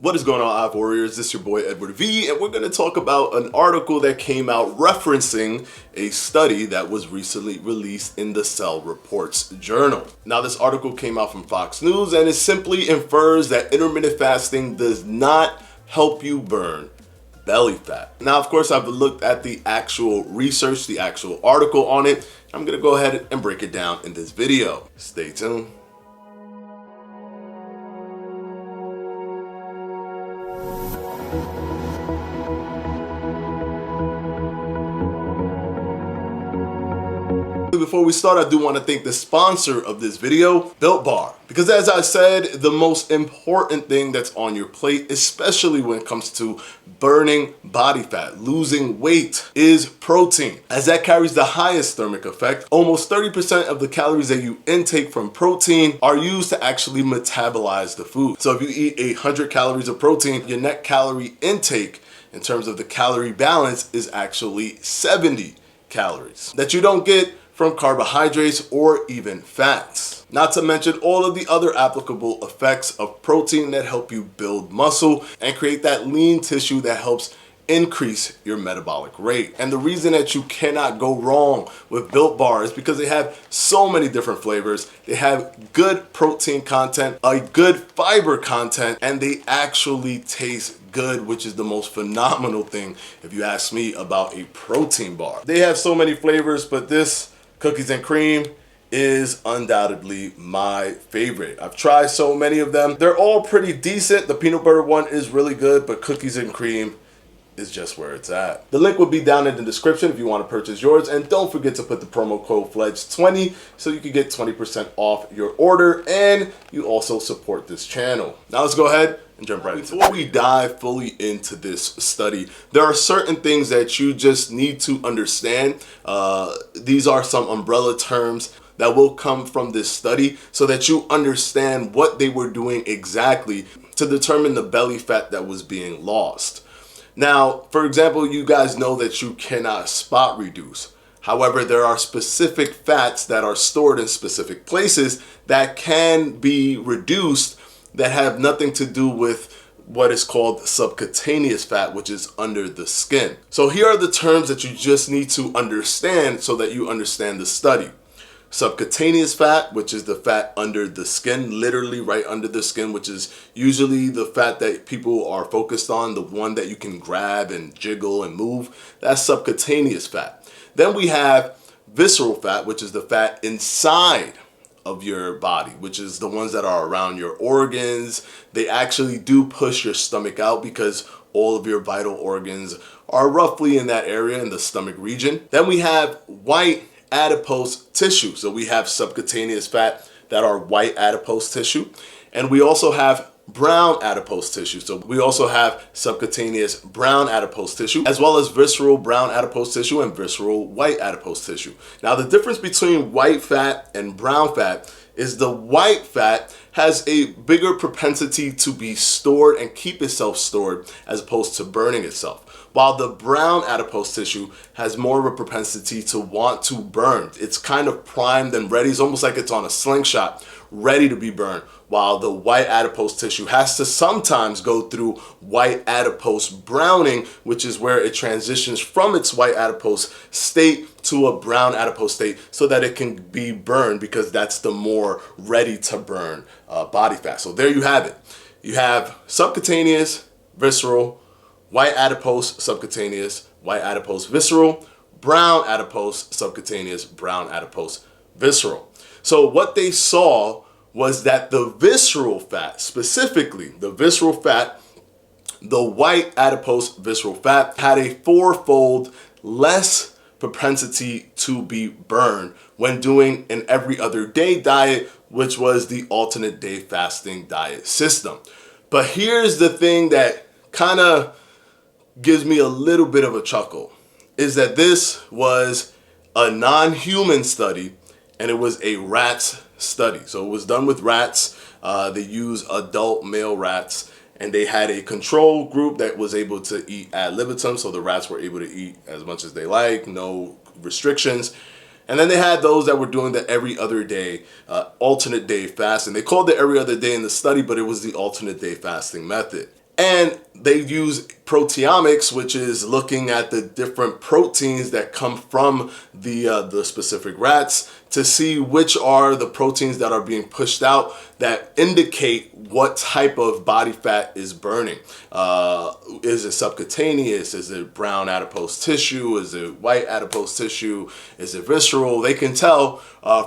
What is going on, Hive Warriors? This is your boy Edward V, and we're going to talk about an article that came out referencing a study that was recently released in the Cell Reports journal. Now, this article came out from Fox News, and it simply infers that intermittent fasting does not help you burn belly fat. Now, of course, I've looked at the actual research, the actual article on it. I'm going to go ahead and break it down in this video. Stay tuned. Before we start, I do want to thank the sponsor of this video, Built Bar. Because as I said, the most important thing that's on your plate, especially when it comes to burning body fat, losing weight, is protein, as that carries the highest thermic effect. Almost 30% of the calories that you intake from protein are used to actually metabolize the food. So if you eat 100 calories of protein, your net calorie intake in terms of the calorie balance is actually 70 calories that you don't get from carbohydrates or even fats. Not to mention all of the other applicable effects of protein that help you build muscle and create that lean tissue that helps increase your metabolic rate. And the reason that you cannot go wrong with Built Bar is because they have so many different flavors. They have good protein content, a good fiber content, and they actually taste good, which is the most phenomenal thing if you ask me about a protein bar. They have so many flavors, but this cookies and cream is undoubtedly my favorite. I've tried so many of them. They're all pretty decent. The peanut butter one is really good, but cookies and cream is just where it's at. The link will be down in the description if you want to purchase yours, and don't forget to put the promo code FLEDGE20 so you can get 20% off your order, and you also support this channel. Now let's go ahead and jump right into it. Before we dive fully into this study, there are certain things that you just need to understand. These are some umbrella terms that will come from this study so that you understand what they were doing exactly to determine the belly fat that was being lost. Now, for example, you guys know that you cannot spot reduce. However, there are specific fats that are stored in specific places that can be reduced that have nothing to do with what is called subcutaneous fat, which is under the skin. So here are the terms that you just need to understand so that you understand the study. Subcutaneous fat, which is the fat under the skin, literally right under the skin, which is usually the fat that people are focused on, the one that you can grab and jiggle and move. That's subcutaneous fat. Then we have visceral fat, which is the fat inside of your body, which is the ones that are around your organs. They actually do push your stomach out because all of your vital organs are roughly in that area in the stomach region. Then we have white adipose tissue. So we have subcutaneous fat that are white adipose tissue, and we also have brown adipose tissue. So we also have subcutaneous brown adipose tissue, as well as visceral brown adipose tissue and visceral white adipose tissue. Now, the difference between white fat and brown fat is the white fat has a bigger propensity to be stored and keep itself stored as opposed to burning itself, while the brown adipose tissue has more of a propensity to want to burn. It's kind of primed and ready. It's almost like it's on a slingshot, ready to be burned, while the white adipose tissue has to sometimes go through white adipose browning, which is where it transitions from its white adipose state to a brown adipose state so that it can be burned, because that's the more ready to burn body fat. So there you have it. You have subcutaneous, visceral, white adipose, subcutaneous, white adipose, visceral, brown adipose, subcutaneous, brown adipose, visceral. So what they saw was that the visceral fat, specifically the visceral fat, the white adipose visceral fat, had a 4-fold less propensity to be burned when doing an every other day diet, which was the alternate day fasting diet system. But here's the thing that kind of gives me a little bit of a chuckle, is that this was a non-human study, and it was a rats study. So it was done with rats. They used adult male rats, and they had a control group that was able to eat ad libitum, so the rats were able to eat as much as they like, no restrictions. And then they had those that were doing the every other day, alternate day fasting. They called it every other day in the study, but it was the alternate day fasting method. And they use proteomics, which is looking at the different proteins that come from the specific rats to see which are the proteins that are being pushed out that indicate what type of body fat is burning. Is it subcutaneous? Is it brown adipose tissue? Is it white adipose tissue? Is it visceral? They can tell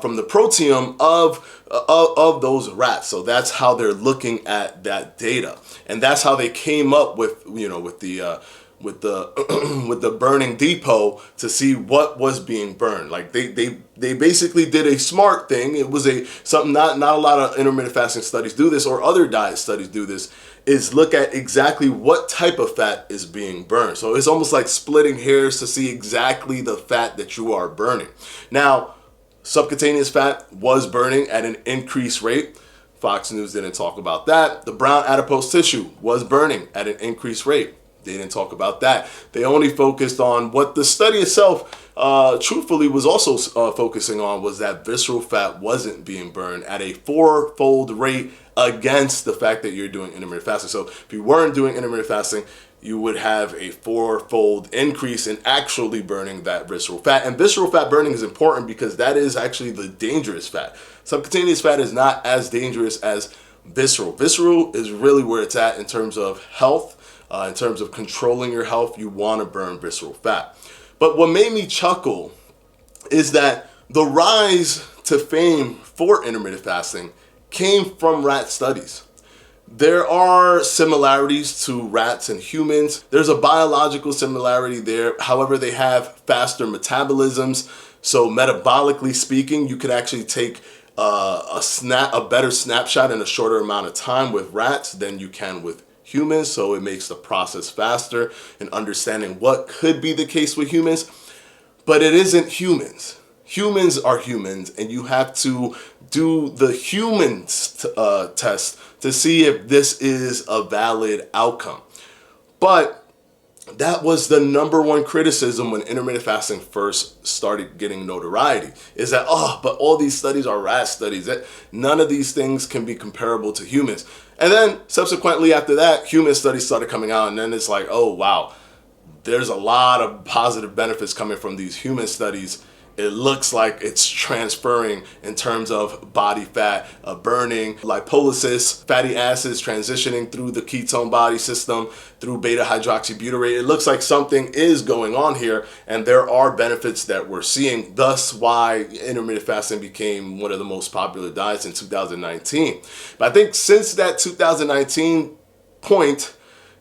from the proteome of those rats. So that's how they're looking at that data, and that's how they came up with with the with the burning depot to see what was being burned. Like they basically did a smart thing. It was something not a lot of intermittent fasting studies do this, or other diet studies do this, is look at exactly what type of fat is being burned. So it's almost like splitting hairs to see exactly the fat that you are burning. Now, subcutaneous fat was burning at an increased rate. Fox News didn't talk about that. The brown adipose tissue was burning at an increased rate. They didn't talk about that. They only focused on what the study itself, truthfully, was also focusing on, was that visceral fat wasn't being burned at a 4-fold rate against the fact that you're doing intermittent fasting. So if you weren't doing intermittent fasting, you would have a 4-fold increase in actually burning that visceral fat. And visceral fat burning is important because that is actually the dangerous fat. Subcutaneous fat is not as dangerous as visceral. Visceral is really where it's at in terms of health. In terms of controlling your health, you want to burn visceral fat. But what made me chuckle is that the rise to fame for intermittent fasting came from rat studies. There are similarities to rats and humans. There's a biological similarity there. However, they have faster metabolisms. So metabolically speaking, you could actually take a better snapshot in a shorter amount of time with rats than you can with humans. So it makes the process faster in understanding what could be the case with humans. But it isn't humans. Humans are humans, and you have to do the humans test to see if this is a valid outcome. But that was the number one criticism when intermittent fasting first started getting notoriety, is that, but all these studies are rat studies. That none of these things can be comparable to humans. And then subsequently after that, human studies started coming out, and then it's like, oh, wow, there's a lot of positive benefits coming from these human studies. It looks like it's transferring in terms of body fat, burning, lipolysis, fatty acids transitioning through the ketone body system, through beta hydroxybutyrate. It looks like something is going on here, and there are benefits that we're seeing. Thus why intermittent fasting became one of the most popular diets in 2019. But I think since that 2019 point,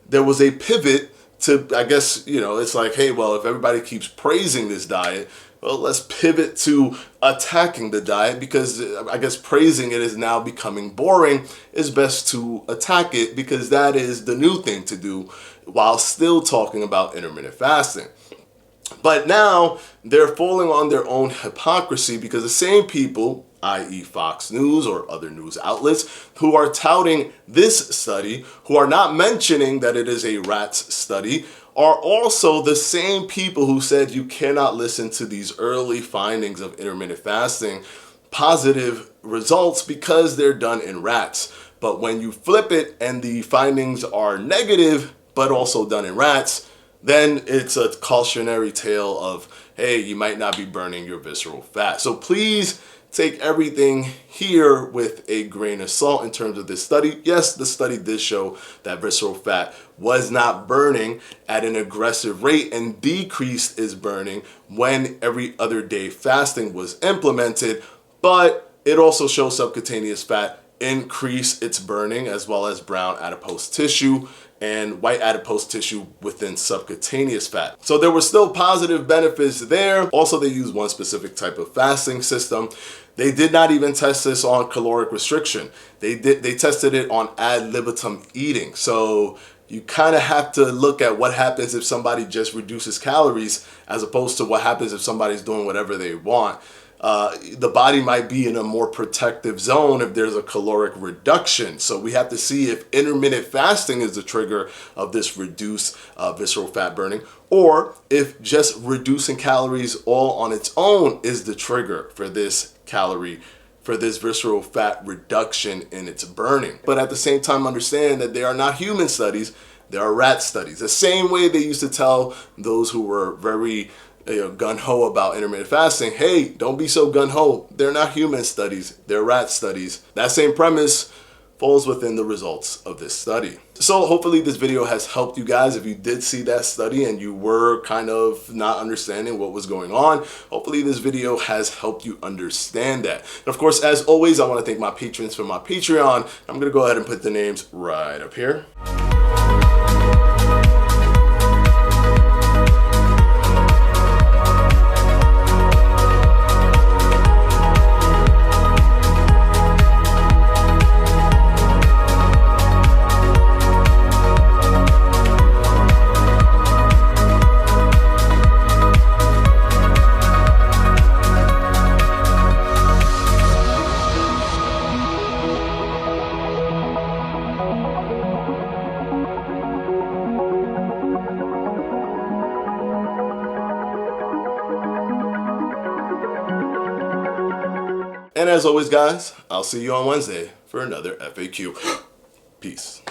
there was a pivot to, I guess, it's like, hey, well, if everybody keeps praising this diet, well, let's pivot to attacking the diet, because I guess praising it is now becoming boring. It's best to attack it, because that is the new thing to do while still talking about intermittent fasting. But now they're falling on their own hypocrisy, because the same people, i.e. Fox News or other news outlets, who are touting this study, who are not mentioning that it is a rats study, are also the same people who said you cannot listen to these early findings of intermittent fasting, positive results, because they're done in rats. But when you flip it and the findings are negative, but also done in rats, then it's a cautionary tale of, hey, you might not be burning your visceral fat. So please take everything here with a grain of salt in terms of this study. Yes, the study did show that visceral fat was not burning at an aggressive rate, and decreased its burning when every other day fasting was implemented. But it also shows subcutaneous fat increase its burning, as well as brown adipose tissue and white adipose tissue within subcutaneous fat. So there were still positive benefits there. Also, they used one specific type of fasting system. They did not even test this on caloric restriction. They tested it on ad libitum eating. So you kind of have to look at what happens if somebody just reduces calories, as opposed to what happens if somebody's doing whatever they want. The body might be in a more protective zone if there's a caloric reduction. So we have to see if intermittent fasting is the trigger of this reduced visceral fat burning, or if just reducing calories all on its own is the trigger for this calorie for this visceral fat reduction in its burning. But at the same time, understand that they are not human studies, they are rat studies. The same way they used to tell those who were very gung-ho about intermittent fasting, hey, don't be so gung-ho. They're not human studies, they're rat studies. That same premise falls within the results of this study. So hopefully this video has helped you guys. If you did see that study and you were kind of not understanding what was going on, hopefully this video has helped you understand that. And of course, as always, I want to thank my patrons for my Patreon. I'm going to go ahead and put the names right up here. And as always, guys, I'll see you on Wednesday for another FAQ. Peace.